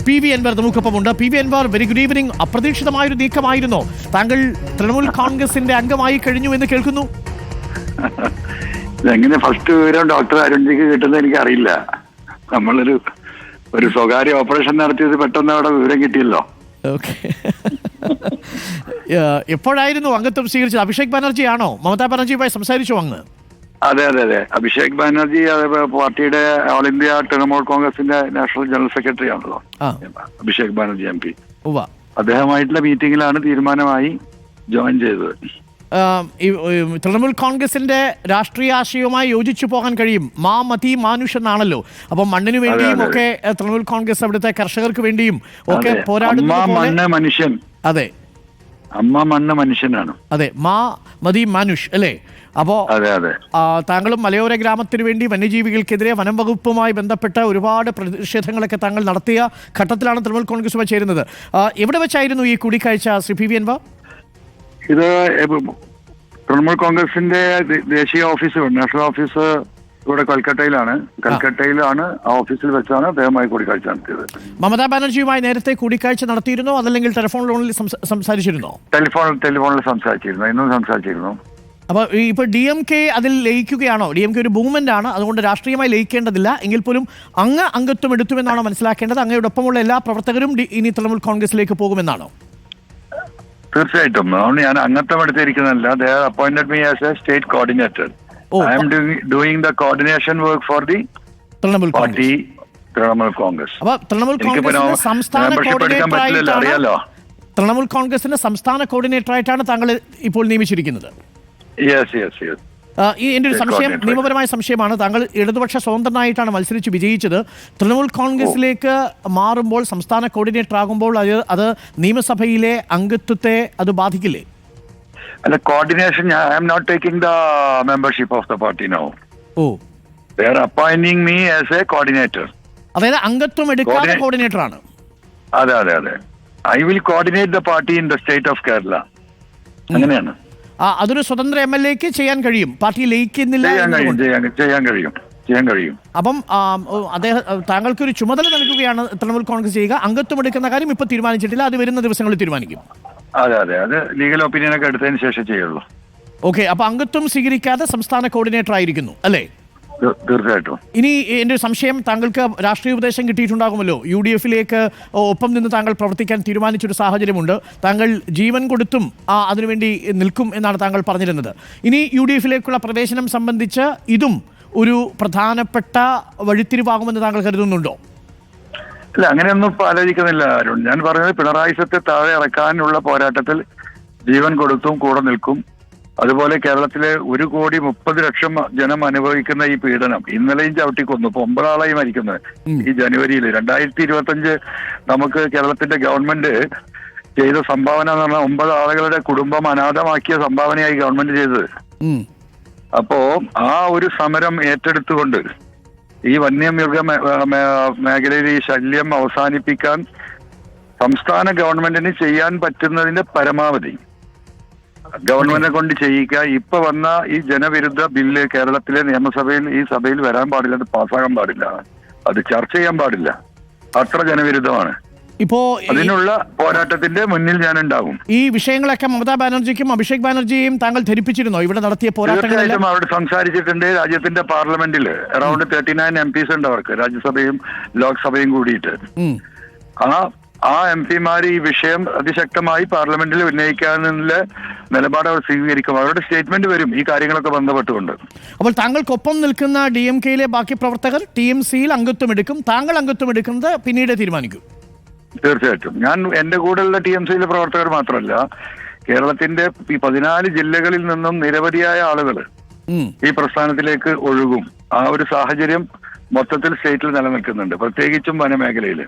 P V Anvar നമുക്കൊപ്പമുണ്ട്. P V Anvar, very good evening. അപ്രതീക്ഷിതമായൊരു നീക്കമായിരുന്നോ? താങ്കൾ തൃണമൂൽ കോൺഗ്രസിന്റെ അംഗമായി കഴിഞ്ഞു എന്ന് കേൾക്കുന്നു. എങ്ങനെ ഫസ്റ്റ് വിവരം ഡോക്ടർ അരുൺജിക്ക് കിട്ടുന്നത് എനിക്ക് അറിയില്ല. ഒരു സ്വകാര്യ ഓപ്പറേഷൻ നടത്തിയത് പെട്ടെന്ന് അവിടെ വിവരം കിട്ടിയല്ലോ. ഓക്കെ. എപ്പോഴായിരുന്നു അംഗത്വം സ്വീകരിച്ചത്? അഭിഷേക് ബാനർജി ആണോ? മമതാ ബാനർജിയുമായി സംസാരിച്ചോ അങ്ങ്? അതെ. അഭിഷേക് ബാനർജി പാർട്ടിയുടെ ഓൾ ഇന്ത്യ തൃണമൂൽ കോൺഗ്രസിന്റെ നാഷണൽ ജനറൽ സെക്രട്ടറി ആണല്ലോ അഭിഷേക് ബാനർജി MP. അദ്ദേഹമായിട്ടുള്ള മീറ്റിംഗിലാണ് തീരുമാനമായി ജോയിൻ ചെയ്തത്. തൃണമൂൽ കോൺഗ്രസിന്റെ രാഷ്ട്രീയ ആശയവുമായി യോജിച്ചു പോകാൻ കഴിയും. മതി മാനുഷ് എന്നാണല്ലോ. അപ്പം മണ്ണിന് വേണ്ടിയും ഒക്കെ തൃണമൂൽ കോൺഗ്രസ് അവിടുത്തെ കർഷകർക്ക് വേണ്ടിയും ഒക്കെ പോരാടുന്ന മനുഷ്യൻ. അതെ, അമ്മ മണ്ണ് മനുഷ്യനാണ്. അതെ, മതി മാനുഷ് അല്ലേ? അപ്പോ താങ്കളും മലയോര ഗ്രാമത്തിന് വേണ്ടി വന്യജീവികൾക്കെതിരെ വനം വകുപ്പുമായി ബന്ധപ്പെട്ട ഒരുപാട് പ്രതിഷേധങ്ങളൊക്കെ താങ്കൾ നടത്തിയ ഘട്ടത്തിലാണ് തൃണമൂൽ കോൺഗ്രസുമായി ചേരുന്നത്. എവിടെ വെച്ചായിരുന്നു ഈ കൂടിക്കാഴ്ച, ശ്രീ പി വി അൻവർ? ഇത് തൃണമൂൽ കോൺഗ്രസിന്റെ ദേശീയ ഓഫീസ്, നാഷണൽ ഓഫീസ് ഇവിടെ കൽക്കട്ടയിലാണ്. ആ ഓഫീസിൽ വെച്ചാണ് അദ്ദേഹമായി കൂടിക്കാഴ്ച നടത്തിയത്. മമതാ ബാനർജിയുമായി നേരത്തെ കൂടിക്കാഴ്ച നടത്തിയിരുന്നോ, അതല്ലെങ്കിൽ ടെലിഫോണിൽ സംസാരിച്ചിരുന്നോ? ടെലിഫോണിൽ സംസാരിച്ചിരുന്നു, ഇന്നും സംസാരിച്ചിരുന്നു. അപ്പോൾ ഇപ്പോൾ DMK അതിൽ ലയിക്കുകയാണോ? DMK ഒരു മൂവ്മെന്റ് ആണ്, അതുകൊണ്ട് രാഷ്ട്രീയമായി ലയിക്കേണ്ടതില്ല. എങ്കിൽ പോലും അംഗത്വം എടുത്തുമെന്നാണോ മനസ്സിലാക്കേണ്ടത്? അങ്ങയോടൊപ്പമുള്ള എല്ലാ പ്രവർത്തകരും ഇനി തൃണമൂൽ കോൺഗ്രസിലേക്ക് പോകുമെന്നാണോ? തീർച്ചയായിട്ടും. അതുകൊണ്ട് ഞാൻ അംഗത്വം എടുത്തിരിക്കുന്നതല്ല. They have appointed me as a state coordinator. I am doing the coordination work for the Trinamool party Trinamool Congress. അപ്പോൾ തൃണമൂൽ കോൺഗ്രസിന്റെ സംസ്ഥാന കോർഡിനേറ്റർ ആയിട്ടാണ് താങ്കൾ ഇപ്പോൾ നിയമിച്ചിരിക്കുന്നത്. എൻ്റെ ഒരു സംശയം, നിയമപരമായ സംശയമാണ്. താങ്കൾ ഇടതുപക്ഷ സ്വതന്ത്രനായിട്ടാണ് മത്സരിച്ച് വിജയിച്ചത്. തൃണമൂൽ കോൺഗ്രസിലേക്ക് മാറുമ്പോൾ, സംസ്ഥാന കോർഡിനേറ്റർ ആകുമ്പോൾ അത് നിയമസഭയിലെ അംഗത്വത്തെ അത് ബാധിക്കില്ലേ? അല്ല, coordination I am not taking the membership of the party now. They are appointing me as a coordinator. അതായത് അംഗത്വം എടുക്കാത്ത കോർഡിനേറ്റർ ആണ്. അതെ. I will coordinate the party in the state of Kerala. അങ്ങനെയാണ്. അതൊരു സ്വതന്ത്ര MLA-ക്ക് ചെയ്യാൻ കഴിയും, പാർട്ടി ലയിക്കുന്നില്ല. ചെയ്യാൻ കഴിയും. അപ്പം താങ്കൾക്ക് ഒരു ചുമതല നൽകുകയാണ് തൃണമൂൽ കോൺഗ്രസ് ചെയ്യുക. അംഗത്വം എടുക്കുന്ന കാര്യം ഇപ്പൊ തീരുമാനിച്ചിട്ടില്ല, അത് വരുന്ന ദിവസങ്ങളിൽ തീരുമാനിക്കും. അതെ, അത് ലീഗൽ ഒപ്പീനിയൻ ഒക്കെ എടുത്തതിന് ശേഷം ചെയ്യുള്ളൂ. ഓക്കെ. അപ്പൊ അംഗത്വം സ്വീകരിക്കാതെ സംസ്ഥാന കോർഡിനേറ്റർ ആയിരിക്കുന്നു അല്ലേ? തീർച്ചയായിട്ടും. ഇനി എൻ്റെ ഒരു സംശയം, താങ്കൾക്ക് രാഷ്ട്രീയ ഉപദേശം കിട്ടിയിട്ടുണ്ടാകുമല്ലോ. UDF-ലേക്ക് ഒപ്പം നിന്ന് താങ്കൾ പ്രവർത്തിക്കാൻ തീരുമാനിച്ചൊരു സാഹചര്യമുണ്ട്. താങ്കൾ ജീവൻ കൊടുത്തും അതിനുവേണ്ടി നിൽക്കും എന്നാണ് താങ്കൾ പറഞ്ഞിരുന്നത്. ഇനി UDF-ലേക്കുള്ള പ്രവേശനം സംബന്ധിച്ച് ഇതും ഒരു പ്രധാനപ്പെട്ട വഴിത്തിരിവാകുമെന്ന് താങ്കൾ കരുതുന്നുണ്ടോ? അല്ല, അങ്ങനെയൊന്നും ആലോചിക്കുന്നില്ല അരുൺ. ഞാൻ പറഞ്ഞത് പിണറായി സത്തെ താഴെ ഇറക്കാനുള്ള പോരാട്ടത്തിൽ ജീവൻ കൊടുത്തും കൂടെ നിൽക്കും. അതുപോലെ കേരളത്തിലെ 1,30,00,000 ജനം അനുഭവിക്കുന്ന ഈ പീഡനം ഇന്നലെയും ചവിട്ടിക്കൊന്നു. ഇപ്പൊ 9 ആളായി മരിക്കുന്നത് ഈ ജനുവരിയിൽ. 2025 നമുക്ക് കേരളത്തിന്റെ ഗവൺമെന്റ് ചെയ്ത സംഭാവന എന്ന് പറഞ്ഞാൽ 9 ആളുകളുടെ കുടുംബം അനാഥമാക്കിയ സംഭാവനയായി ഗവൺമെന്റ് ചെയ്തത്. അപ്പോ ആ ഒരു സമരം ഏറ്റെടുത്തുകൊണ്ട് ഈ വന്യമൃഗ മേഖലയിൽ ഈ ശല്യം അവസാനിപ്പിക്കാൻ സംസ്ഥാന ഗവൺമെന്റിന് ചെയ്യാൻ പറ്റുന്നതിന്റെ പരമാവധി ഗവൺമെന്റിനെ കൊണ്ട് ചെയ്യിക്കുക. ഇപ്പൊ വന്ന ഈ ജനവിരുദ്ധ ബില്ല് കേരളത്തിലെ നിയമസഭയിൽ, ഈ സഭയിൽ വരാൻ പാടില്ല, അത് പാസ്സാകാൻ പാടില്ല, അത് ചർച്ച ചെയ്യാൻ പാടില്ല. അത്ര ജനവിരുദ്ധമാണ്. ഇപ്പോ അതിനുള്ള പോരാട്ടത്തിന്റെ മുന്നിൽ ഞാൻ ഉണ്ടാകും. ഈ വിഷയങ്ങളൊക്കെ മമതാ ബാനർജിക്കും അഭിഷേക് ബാനർജിയെയും താങ്കൾ ധരിപ്പിച്ചിരുന്നോ ഇവിടെ നടത്തിയ പോരാട്ടം? അവിടെ സംസാരിച്ചിട്ടുണ്ട്. രാജ്യത്തിന്റെ പാർലമെന്റിൽ അറൌണ്ട് 39 MPs ഉണ്ട് അവർക്ക്, രാജ്യസഭയും ലോക്സഭയും കൂടിയിട്ട്. ആ MP-മാർ ഈ വിഷയം അതിശക്തമായി പാർലമെന്റിൽ ഉന്നയിക്കാനുള്ള നിലപാട് അവർ സ്വീകരിക്കും. അവരുടെ സ്റ്റേറ്റ്മെന്റ് വരും ഈ കാര്യങ്ങളൊക്കെ ബന്ധപ്പെട്ടുകൊണ്ട്. അപ്പോൾ താങ്കൾക്കൊപ്പം നിൽക്കുന്ന DMK-യിലെ ബാക്കി പ്രവർത്തകർ TMC-യിൽ അംഗത്വം എടുക്കും. താങ്കൾ അംഗത്വം എടുക്കുന്നത് പിന്നീട് തീരുമാനിക്കും. തീർച്ചയായിട്ടും. ഞാൻ എന്റെ കൂടെയുള്ള TMC-യിലെ പ്രവർത്തകർ മാത്രമല്ല, കേരളത്തിന്റെ ഈ 14 ജില്ലകളിൽ നിന്നും നിരവധിയായ ആളുകൾ ഈ പ്രസ്ഥാനത്തിലേക്ക് ഒഴുകും. ആ ഒരു സാഹചര്യം മൊത്തത്തിൽ സ്റ്റേറ്റിൽ നിലനിൽക്കുന്നുണ്ട്, പ്രത്യേകിച്ചും വനമേഖലയിൽ.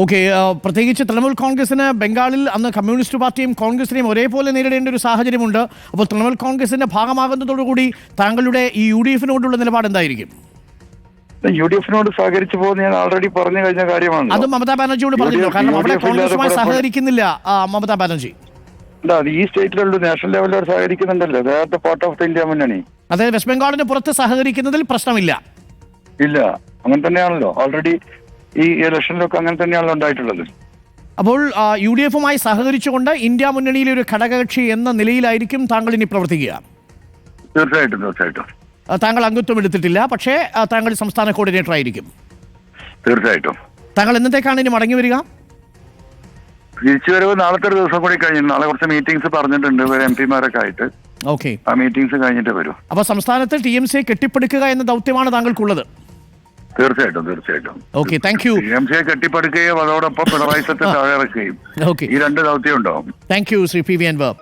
ഓക്കെ. പ്രത്യേകിച്ച് തൃണമൂൽ കോൺഗ്രസിന് ബംഗാളിൽ അന്ന് കമ്മ്യൂണിസ്റ്റ് പാർട്ടിയും കോൺഗ്രസിനെയും ഒരേപോലെ നേരിടേണ്ട ഒരു സാഹചര്യമുണ്ട്. അപ്പോൾ തൃണമൂൽ കോൺഗ്രസിന്റെ ഭാഗമാകുന്നതോടുകൂടി താങ്കളുടെ ഈ UDF-നോടുള്ള നിലപാട് എന്തായിരിക്കും? UDF-നോട് സഹകരിച്ചു പോകുന്ന ഞാൻ ഓൾറെഡി പറഞ്ഞു കഴിഞ്ഞ കാര്യമാണ്. അത് മമതാ ബാനർജിയോട് പറഞ്ഞല്ലോ, കാരണം അവിടെ കോൺഗ്രസുമായി സഹകരിക്കുന്നില്ല മമതാ ബാനർജി. ഈ സ്റ്റേറ്റിലുള്ള നാഷണൽ ലെവലിൽ സഹകരിക്കുന്നുണ്ടല്ലോ, പാർട്ട് ഓഫ് ദ ഇന്ത്യ മുന്നണി. അതായത് വെസ്റ്റ് ബംഗാളിന് പുറത്ത് സഹകരിക്കുന്നതിൽ പ്രശ്നമില്ല. ഇല്ല, അങ്ങനെ തന്നെയാണല്ലോ. ഓൾറെഡി ഈ ഇലക്ഷനിലൊക്കെ അങ്ങനെ തന്നെയാണല്ലോ ഉണ്ടായിട്ടുള്ളത്. അപ്പോൾ യു ഡി എഫുമായി സഹകരിച്ചുകൊണ്ട് ഇന്ത്യ മുന്നണിയിലെ ഒരു ഘടകകക്ഷി എന്ന നിലയിലായിരിക്കും താങ്കൾ ഇനി പ്രവർത്തിക്കുക? തീർച്ചയായിട്ടും തീർച്ചയായിട്ടും. താങ്കൾ അംഗത്വം എടുത്തിട്ടില്ല, പക്ഷേ താങ്കൾ സംസ്ഥാന കോർഡിനേറ്റർ ആയിരിക്കും. തീർച്ചയായിട്ടും. താങ്കൾ എന്നത്തേക്കാണ് ഇനി മടങ്ങി വരിക? തിരിച്ചുവരവ് നാളത്തെ ഒരു ദിവസം കൂടി കഴിഞ്ഞു. നാളെ കുറച്ച് മീറ്റിംഗ്സ് പറഞ്ഞിട്ടുണ്ട് MP-മാരൊക്കെ ആയിട്ട്. ഓക്കെ, ആ മീറ്റിംഗ്സ് കഴിഞ്ഞിട്ട് വരും. അപ്പൊ സംസ്ഥാനത്ത് TMC കെട്ടിപ്പടുക്കുക എന്ന ദൗത്യമാണ് താങ്കൾക്കുള്ളത്? തീർച്ചയായിട്ടും തീർച്ചയായിട്ടും. Okay, thank you. TMC കെട്ടിപ്പടുക്കുകയും അതോടൊപ്പം പിണറായി സത്തെ താഴെ ഇറക്കുകയും, ഓക്കെ, ഈ രണ്ട് ദൗത്യം ഉണ്ടാവും. Thank you Shri PV Anwar.